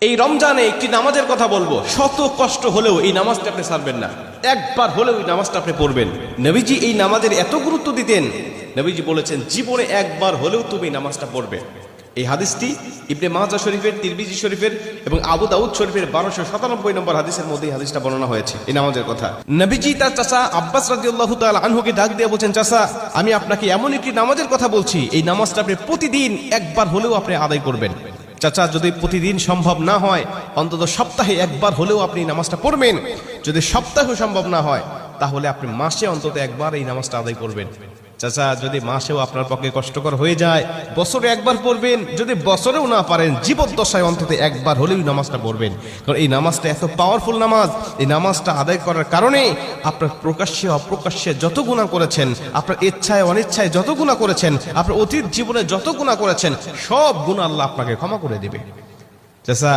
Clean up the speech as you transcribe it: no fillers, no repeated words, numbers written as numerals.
এই রমজানে একটি নামাজের কথা বলবো, শত কষ্ট হলেও এই নামাজটা আপনি ছাড়বেন না, একবার হলেও এই নামাজটা আপনি পড়বেন। নবীজি এই নামাজের এত গুরুত্ব দিতেন, নবীজি বলেছেন জীবনে একবার হলেও তুমি এই নামাজটা পড়বে। এই হাদিসটি ইবনে মাজাহ শরীফের, তিরমিজি শরীফের এবং আবু দাউদ শরীফের 1297 নম্বর হাদিসের মধ্যে এই হাদিসটা বর্ণনা হয়েছে এই নামাজের কথা। নবীজি তার চাচা আব্বাস রাদিয়াল্লাহু তাআলা আনহুকে ডাক দিয়ে বলছেন, চাচা আমি আপনাকে এমন একটি নামাজের কথা বলছি, এই নামাজটা আপনি প্রতিদিন একবার হলেও আপনি আদায় করবেন। চাচা যদি প্রতিদিন সম্ভব না হয়, অন্তত সপ্তাহে একবার হলেও আপনি নামাজটা পড়বেন। যদি সপ্তাহে সম্ভব না হয়, তাহলে আপনি মাসে অন্তত একবার এই নামাজটা আদায় করবেন। চাচা যদি মাসেও আপনার পক্ষে কষ্টকর হয়ে যায়, বছরে একবার পড়বেন। যদি বছরেও না পারেন, জীবদ্দশায় অন্তত একবার হলেও নামাজটা পড়বেন। কারণ এই নামাজটা এত পাওয়ারফুল নামাজ। এই নামাজটা আদায় করার কারণে আপনার প্রকাশ্যে অপ্রকাশ্যে যত গুনাহ করেছেন, আপনার ইচ্ছায় অনিচ্ছায় যত গুনাহ করেছেন, আপনার অতীত জীবনে যত গুনাহ করেছেন, সব গুনাহ আল্লাহ আপনাকে ক্ষমা করে দেবে। চাচা